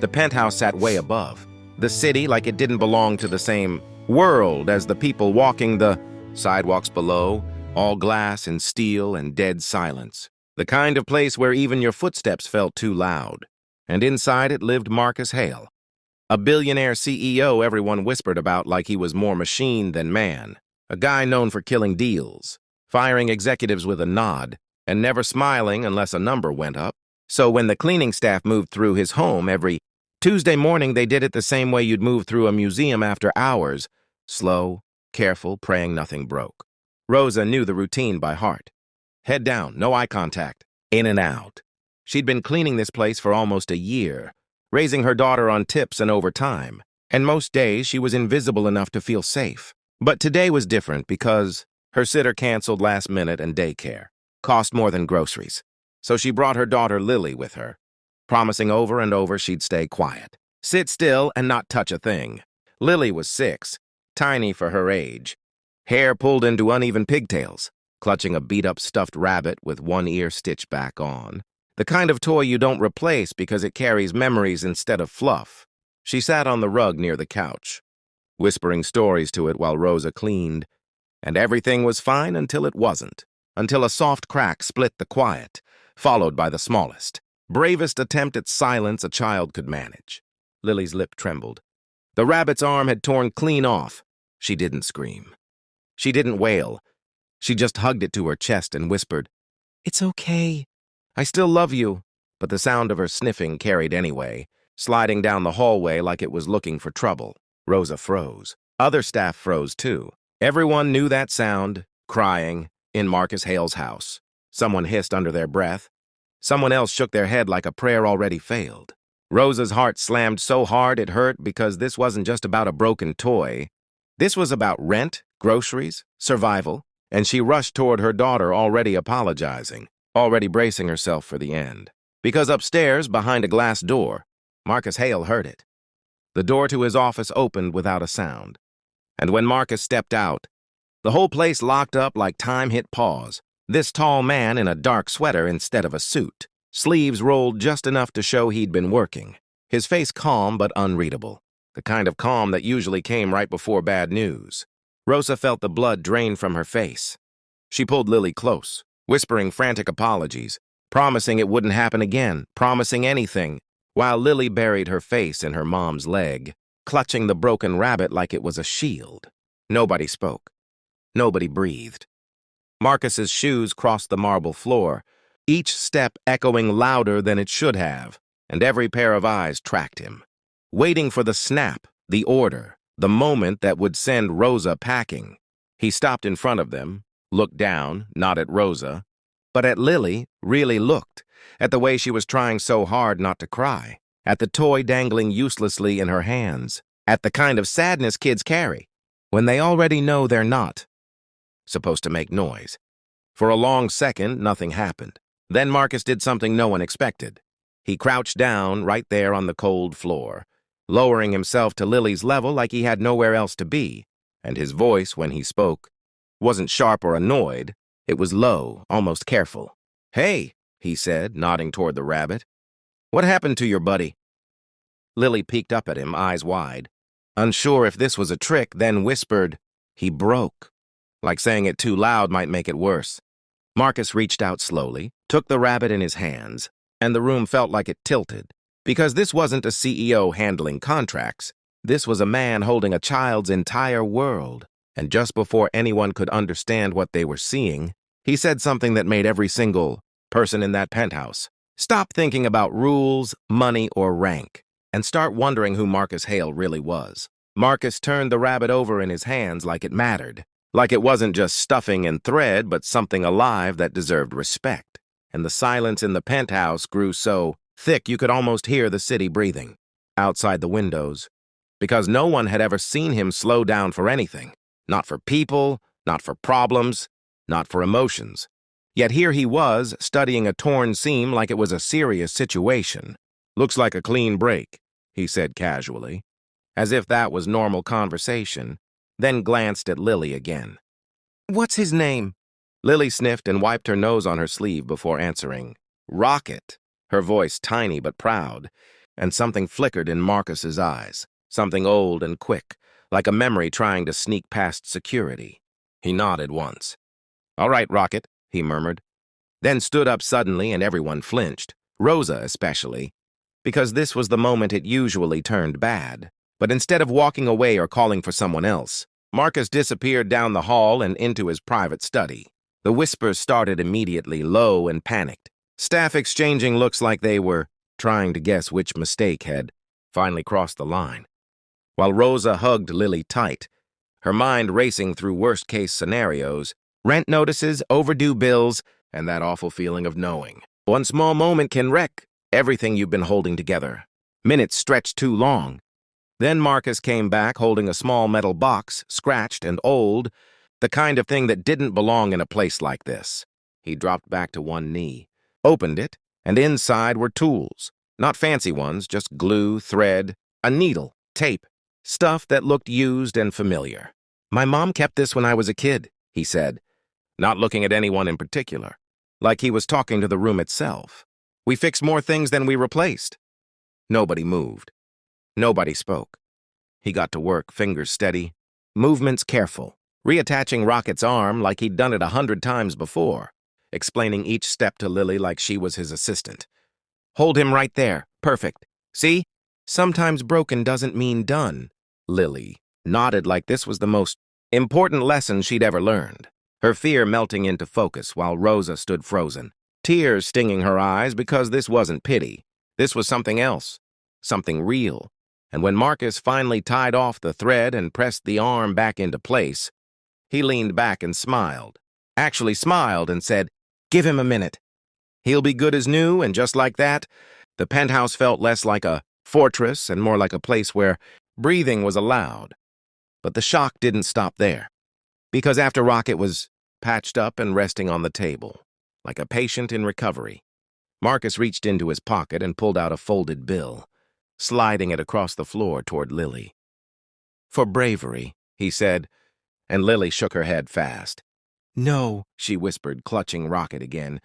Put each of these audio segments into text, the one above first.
The penthouse sat way above. The city like it didn't belong to the same world as the people walking the sidewalks below, all glass and steel and dead silence. The kind of place where even your footsteps felt too loud. And inside it lived Marcus Hale, a billionaire CEO everyone whispered about like he was more machine than man. A guy known for killing deals, firing executives with a nod, and never smiling unless a number went up. So when the cleaning staff moved through his home every Tuesday morning, they did it the same way you'd move through a museum after hours. Slow, careful, praying nothing broke. Rosa knew the routine by heart. Head down, no eye contact, in and out. She'd been cleaning this place for almost a year, raising her daughter on tips and overtime, and most days she was invisible enough to feel safe. But today was different because her sitter canceled last minute and daycare. Cost more than groceries. So she brought her daughter Lily with her, promising over and over she'd stay quiet, sit still and not touch a thing. Lily was 6, tiny for her age, hair pulled into uneven pigtails, clutching a beat-up stuffed rabbit with one ear stitched back on. The kind of toy you don't replace because it carries memories instead of fluff. She sat on the rug near the couch, whispering stories to it while Rosa cleaned, and everything was fine until it wasn't, until a soft crack split the quiet, followed by the smallest, bravest attempt at silence a child could manage. Lily's lip trembled. The rabbit's arm had torn clean off. She didn't scream. She didn't wail. She just hugged it to her chest and whispered, "It's okay. I still love you." But the sound of her sniffing carried anyway, sliding down the hallway like it was looking for trouble. Rosa froze. Other staff froze too. Everyone knew that sound, crying, in Marcus Hale's house. Someone hissed under their breath. Someone else shook their head like a prayer already failed. Rosa's heart slammed so hard it hurt because this wasn't just about a broken toy. This was about rent, groceries, survival, and she rushed toward her daughter already apologizing, already bracing herself for the end. Because upstairs, behind a glass door, Marcus Hale heard it. The door to his office opened without a sound. And when Marcus stepped out, the whole place locked up like time hit pause. This tall man in a dark sweater instead of a suit, sleeves rolled just enough to show he'd been working. His face calm but unreadable, the kind of calm that usually came right before bad news. Rosa felt the blood drain from her face. She pulled Lily close, whispering frantic apologies, promising it wouldn't happen again, promising anything, while Lily buried her face in her mom's leg, clutching the broken rabbit like it was a shield. Nobody spoke. Nobody breathed. Marcus's shoes crossed the marble floor, each step echoing louder than it should have, and every pair of eyes tracked him, waiting for the snap, the order, the moment that would send Rosa packing. He stopped in front of them, looked down, not at Rosa, but at Lily, really looked, at the way she was trying so hard not to cry, at the toy dangling uselessly in her hands, at the kind of sadness kids carry when they already know they're not supposed to make noise. For a long second, nothing happened. Then Marcus did something no one expected. He crouched down right there on the cold floor, lowering himself to Lily's level like he had nowhere else to be, and his voice, when he spoke, wasn't sharp or annoyed. It was low, almost careful. "Hey," he said, nodding toward the rabbit. "What happened to your buddy?" Lily peeked up at him, eyes wide, unsure if this was a trick, then whispered, "He broke," like saying it too loud might make it worse. Marcus reached out slowly, took the rabbit in his hands, and the room felt like it tilted. Because this wasn't a CEO handling contracts. This was a man holding a child's entire world. And just before anyone could understand what they were seeing, he said something that made every single person in that penthouse stop thinking about rules, money, or rank, and start wondering who Marcus Hale really was. Marcus turned the rabbit over in his hands like it mattered, like it wasn't just stuffing and thread, but something alive that deserved respect. And the silence in the penthouse grew so thick you could almost hear the city breathing outside the windows, because no one had ever seen him slow down for anything. Not for people, not for problems, not for emotions. Yet here he was, studying a torn seam like it was a serious situation. "Looks like a clean break," he said casually, as if that was normal conversation, then glanced at Lily again. "What's his name?" Lily sniffed and wiped her nose on her sleeve before answering. "Rocket," her voice tiny but proud. and something flickered in Marcus's eyes, something old and quick, like a memory trying to sneak past security. He nodded once. "All right, Rocket," he murmured, then stood up suddenly and everyone flinched, Rosa especially, because this was the moment it usually turned bad. But instead of walking away or calling for someone else, Marcus disappeared down the hall and into his private study. The whispers started immediately, low and panicked, staff exchanging looks like they were trying to guess which mistake had finally crossed the line. While Rosa hugged Lily tight, her mind racing through worst-case scenarios, rent notices, overdue bills, and that awful feeling of knowing. One small moment can wreck everything you've been holding together. Minutes stretched too long. Then Marcus came back holding a small metal box, scratched and old, the kind of thing that didn't belong in a place like this. He dropped back to one knee, opened it, and inside were tools. Not fancy ones, just glue, thread, a needle, tape, stuff that looked used and familiar. "My mom kept this when I was a kid," he said, not looking at anyone in particular, like he was talking to the room itself. "We fixed more things than we replaced." Nobody moved. Nobody spoke. He got to work, fingers steady, movements careful, reattaching Rocket's arm like he'd done it 100 times before, explaining each step to Lily like she was his assistant. "Hold him right there. Perfect. See? Sometimes broken doesn't mean done." Lily nodded like this was the most important lesson she'd ever learned, her fear melting into focus while Rosa stood frozen, tears stinging her eyes because this wasn't pity. This was something else, something real. And when Marcus finally tied off the thread and pressed the arm back into place, he leaned back and smiled. Actually smiled and said, "Give him a minute. He'll be good as new," and just like that, the penthouse felt less like a fortress and more like a place where breathing was allowed. But the shock didn't stop there, because after Rocket was patched up and resting on the table, like a patient in recovery, Marcus reached into his pocket and pulled out a folded bill, sliding it across the floor toward Lily. "For bravery," he said, and Lily shook her head fast. "No," she whispered, clutching Rocket again.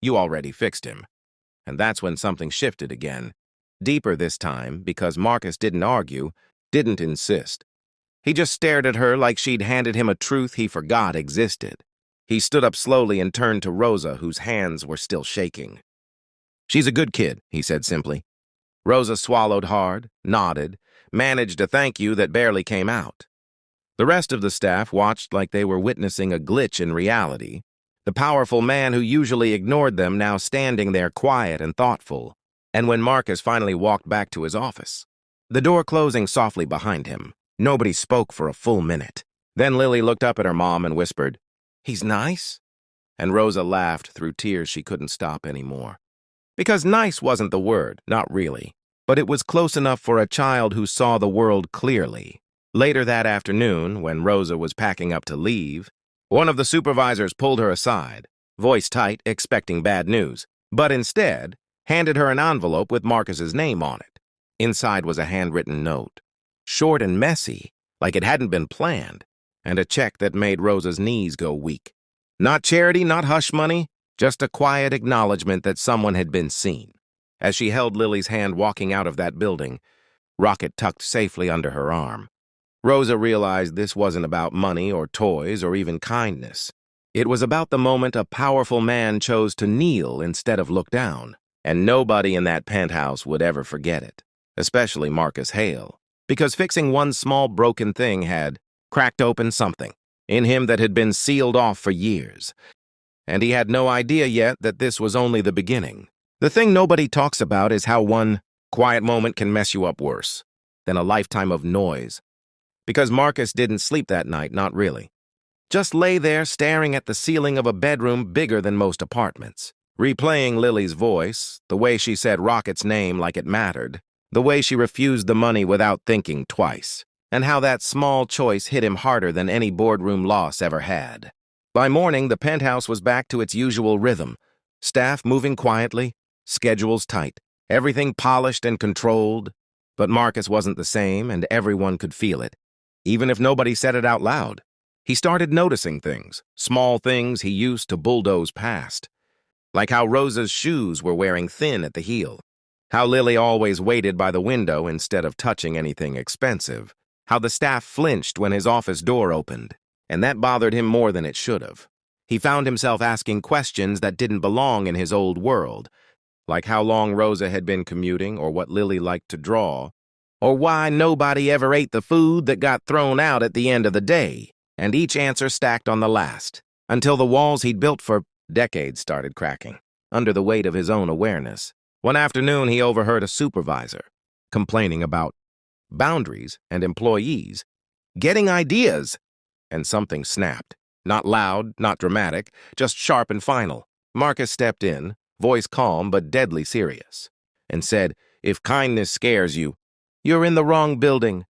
"You already fixed him." And that's when something shifted again, deeper this time, because Marcus didn't argue, didn't insist. He just stared at her like she'd handed him a truth he forgot existed. He stood up slowly and turned to Rosa, whose hands were still shaking. "She's a good kid," he said simply. Rosa swallowed hard, nodded, managed a thank you that barely came out. The rest of the staff watched like they were witnessing a glitch in reality, the powerful man who usually ignored them now standing there quiet and thoughtful. And when Marcus finally walked back to his office, the door closing softly behind him, nobody spoke for a full minute. Then Lily looked up at her mom and whispered, "He's nice?" And Rosa laughed through tears she couldn't stop anymore. Because nice wasn't the word, not really, but it was close enough for a child who saw the world clearly. Later that afternoon, when Rosa was packing up to leave, one of the supervisors pulled her aside, voice tight, expecting bad news, but instead handed her an envelope with Marcus's name on it. Inside was a handwritten note, short and messy, like it hadn't been planned, and a check that made Rosa's knees go weak. Not charity, not hush money, just a quiet acknowledgement that someone had been seen. As she held Lily's hand walking out of that building, Rocket tucked safely under her arm, Rosa realized this wasn't about money or toys or even kindness. It was about the moment a powerful man chose to kneel instead of look down, and nobody in that penthouse would ever forget it, especially Marcus Hale, because fixing one small broken thing had cracked open something in him that had been sealed off for years. And he had no idea yet that this was only the beginning. The thing nobody talks about is how one quiet moment can mess you up worse than a lifetime of noise. Because Marcus didn't sleep that night, not really. Just lay there staring at the ceiling of a bedroom bigger than most apartments, replaying Lily's voice, the way she said Rocket's name like it mattered, the way she refused the money without thinking twice, and how that small choice hit him harder than any boardroom loss ever had. By morning, the penthouse was back to its usual rhythm, staff moving quietly, schedules tight, everything polished and controlled. But Marcus wasn't the same, and everyone could feel it, even if nobody said it out loud. He started noticing things, small things he used to bulldoze past, like how Rosa's shoes were wearing thin at the heel, How Lily always waited by the window instead of touching anything expensive. How the staff flinched when his office door opened, and that bothered him more than it should have. He found himself asking questions that didn't belong in his old world, like how long Rosa had been commuting, or what Lily liked to draw, or why nobody ever ate the food that got thrown out at the end of the day, and each answer stacked on the last, until the walls he'd built for decades started cracking, under the weight of his own awareness. One afternoon, he overheard a supervisor complaining about boundaries and employees, getting ideas, and something snapped. Not loud, not dramatic, just sharp and final. Marcus stepped in, voice calm but deadly serious, and said, "If kindness scares you, you're in the wrong building."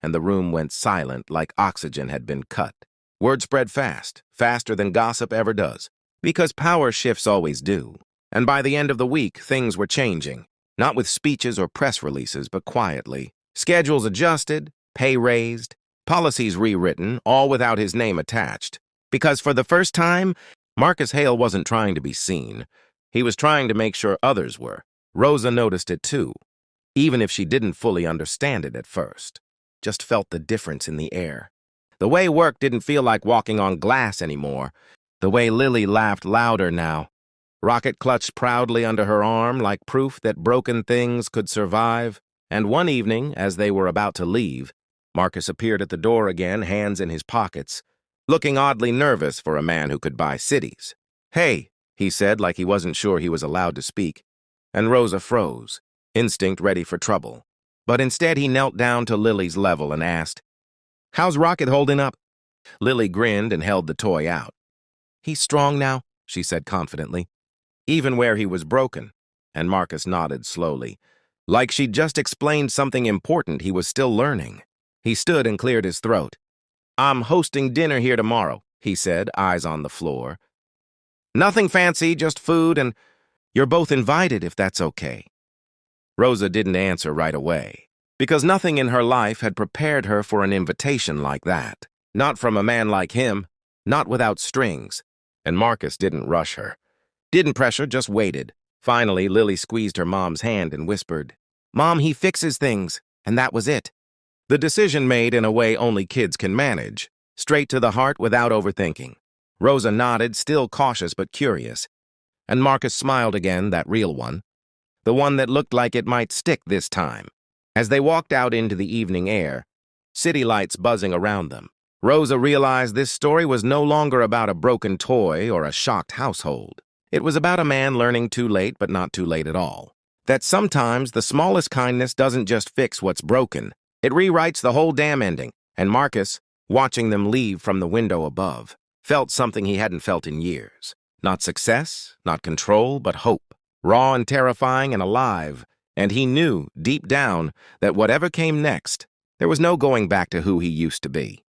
And the room went silent like oxygen had been cut. Word spread fast, faster than gossip ever does, because power shifts always do. And by the end of the week, things were changing, not with speeches or press releases, but quietly. Schedules adjusted, pay raised, policies rewritten, all without his name attached. Because for the first time, Marcus Hale wasn't trying to be seen. He was trying to make sure others were. Rosa noticed it too, even if she didn't fully understand it at first. Just felt the difference in the air. The way work didn't feel like walking on glass anymore. The way Lily laughed louder now. Rocket clutched proudly under her arm like proof that broken things could survive. And one evening, as they were about to leave, Marcus appeared at the door again, hands in his pockets, looking oddly nervous for a man who could buy cities. "Hey," he said like he wasn't sure he was allowed to speak. And Rosa froze, instinct ready for trouble. But instead he knelt down to Lily's level and asked, "How's Rocket holding up?" Lily grinned and held the toy out. "He's strong now," she said confidently, "even where he was broken." And Marcus nodded slowly, like she'd just explained something important he was still learning. He stood and cleared his throat. "I'm hosting dinner here tomorrow," he said, eyes on the floor. "Nothing fancy, just food, and you're both invited if that's okay." Rosa didn't answer right away, because nothing in her life had prepared her for an invitation like that. Not from a man like him, not without strings. And Marcus didn't rush her. Didn't pressure, just waited. Finally, Lily squeezed her mom's hand and whispered, "Mom, he fixes things," and that was it. The decision made in a way only kids can manage, straight to the heart without overthinking. Rosa nodded, still cautious but curious, and Marcus smiled again, that real one, the one that looked like it might stick this time. As they walked out into the evening air, city lights buzzing around them, Rosa realized this story was no longer about a broken toy or a shocked household. It was about a man learning too late but not too late at all. That sometimes the smallest kindness doesn't just fix what's broken, it rewrites the whole damn ending. And Marcus, watching them leave from the window above, felt something he hadn't felt in years. Not success, not control, but hope. Raw and terrifying and alive. And he knew, deep down, that whatever came next, there was no going back to who he used to be.